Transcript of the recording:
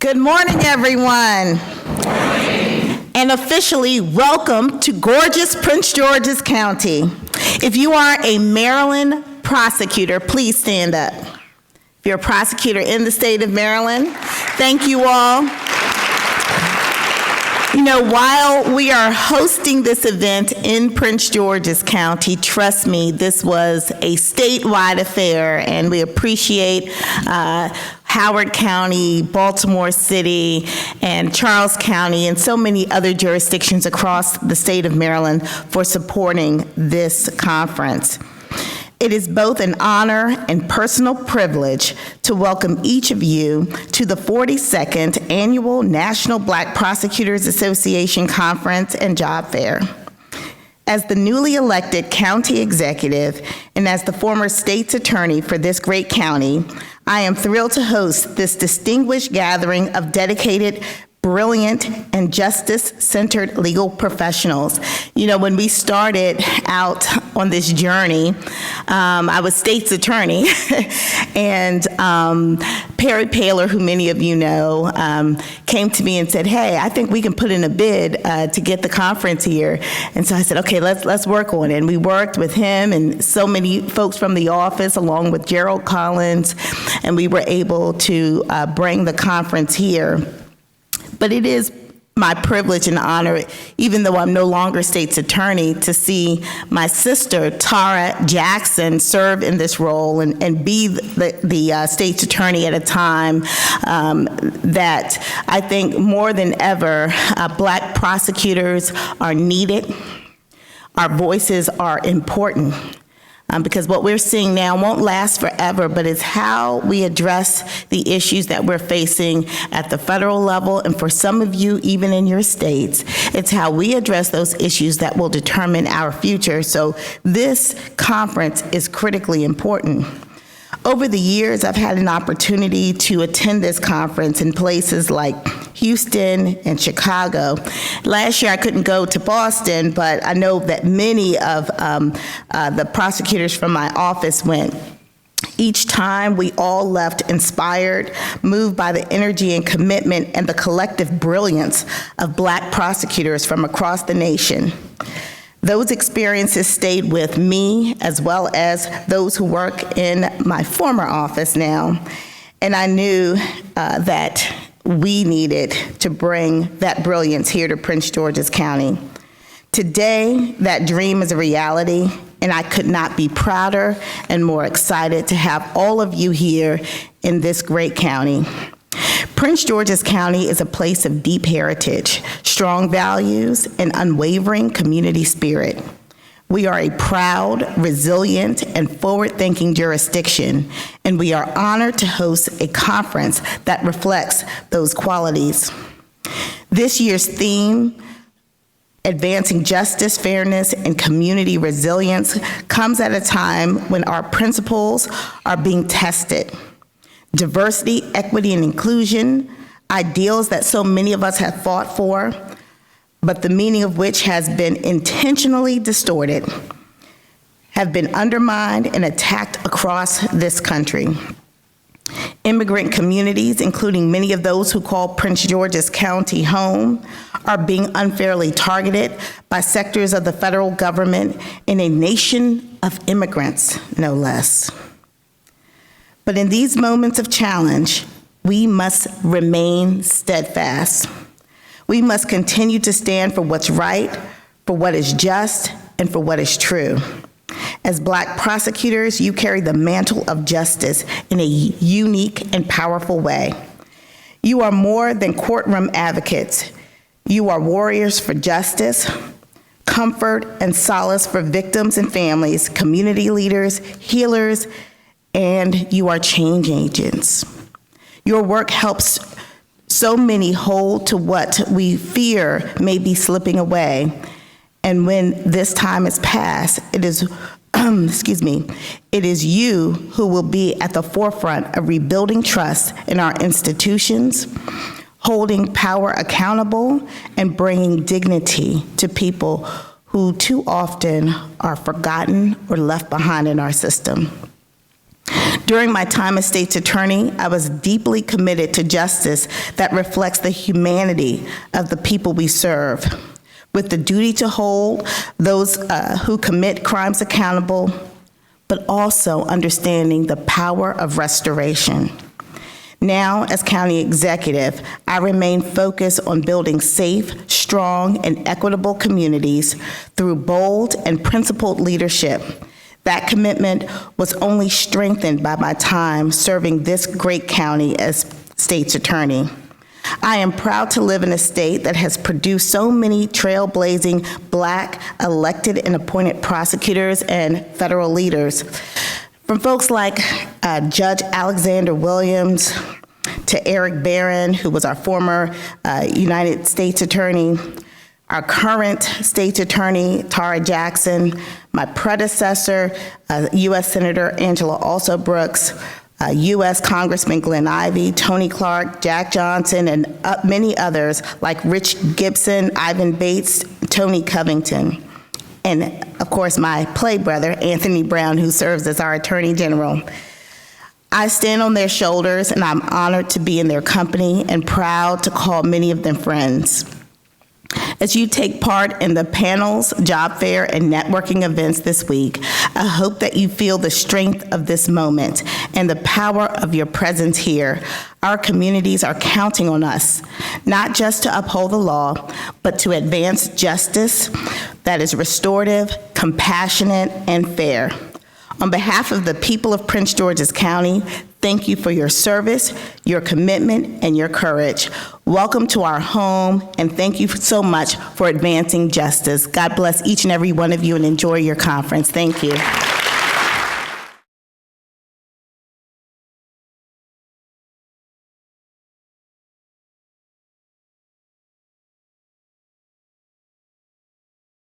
Good morning, everyone. And officially, welcome to gorgeous Prince George's County. If you are a Maryland prosecutor, please stand up. If you're a prosecutor in the state of Maryland, thank you all. You know, while we are hosting this event in Prince George's County, trust me, this was a statewide affair, and we appreciate Howard County, Baltimore City, and Charles County, and so many other jurisdictions across the state of Maryland for supporting this conference. It is both an honor and personal privilege to welcome each of you to the 42nd Annual National Black Prosecutors Association Conference and Job Fair. As the newly elected county executive and as the former state's attorney for this great county, I am thrilled to host this distinguished gathering of dedicated, brilliant, and justice-centered legal professionals. You know, when we started out on this journey, I was state's attorney, and Perry Paler, who many of you know, came to me and said, hey, I think we can put in a bid to get the conference here. And so I said, okay, let's work on it. And we worked with him and so many folks from the office, along with Gerald Collins, and we were able to bring the conference here. But it is my privilege and honor, even though I'm no longer state's attorney, to see my sister, Tara Jackson, serve in this role and be the state's attorney at a time that I think more than ever, Black prosecutors are needed. Our voices are important. Because what we're seeing now won't last forever, but it's how we address the issues that we're facing at the federal level, and for some of you, even in your states, it's how we address those issues that will determine our future. So this conference is critically important. Over the years, I've had an opportunity to attend this conference in places like Houston and Chicago. Last year, I couldn't go to Boston, but I know that many of the prosecutors from my office went. Each time, we all left inspired, moved by the energy and commitment and the collective brilliance of Black prosecutors from across the nation. Those experiences stayed with me, as well as those who work in my former office now, and I knew that we needed to bring that brilliance here to Prince George's County. Today, that dream is a reality, and I could not be prouder and more excited to have all of you here in this great county. Prince George's County is a place of deep heritage, strong values, and unwavering community spirit. We are a proud, resilient, and forward-thinking jurisdiction, and we are honored to host a conference that reflects those qualities. This year's theme, Advancing Justice, Fairness, and Community Resilience, comes at a time when our principles are being tested. Diversity, equity, and inclusion, ideals that so many of us have fought for, but the meaning of which has been intentionally distorted, have been undermined and attacked across this country. Immigrant communities, including many of those who call Prince George's County home, are being unfairly targeted by sectors of the federal government in a nation of immigrants, no less. But in these moments of challenge, we must remain steadfast. We must continue to stand for what's right, for what is just, and for what is true. As Black prosecutors, you carry the mantle of justice in a unique and powerful way. You are more than courtroom advocates. You are warriors for justice, comfort, and solace for victims and families, community leaders, healers, and you are change agents. Your work helps so many hold to what we fear may be slipping away. And when this time is past, it is, it is you who will be at the forefront of rebuilding trust in our institutions, holding power accountable, and bringing dignity to people who too often are forgotten or left behind in our system. During my time as state's attorney, I was deeply committed to justice that reflects the humanity of the people we serve, with the duty to hold those who commit crimes accountable, but also understanding the power of restoration. Now, as county executive, I remain focused on building safe, strong, and equitable communities through bold and principled leadership. That commitment was only strengthened by my time serving this great county as state's attorney. I am proud to live in a state that has produced so many trailblazing Black elected and appointed prosecutors and federal leaders. From folks like Judge Alexander Williams to Eric Barron, who was our former United States Attorney, our current state's attorney, Tara Jackson, my predecessor, U.S. Senator Angela Also Brooks, U.S. Congressman Glenn Ivey, Tony Clark, Jack Johnson, and many others like Rich Gibson, Ivan Bates, Tony Covington, and of course my play brother, Anthony Brown, who serves as our Attorney General. I stand on their shoulders, and I'm honored to be in their company and proud to call many of them friends. As you take part in the panels, job fair, and networking events this week, I hope that you feel the strength of this moment and the power of your presence here. Our communities are counting on us, not just to uphold the law, but to advance justice that is restorative, compassionate, and fair. On behalf of the people of Prince George's County, thank you for your service, your commitment, and your courage. Welcome to our home, and thank you so much for advancing justice. God bless each and every one of you, and enjoy your conference. Thank you.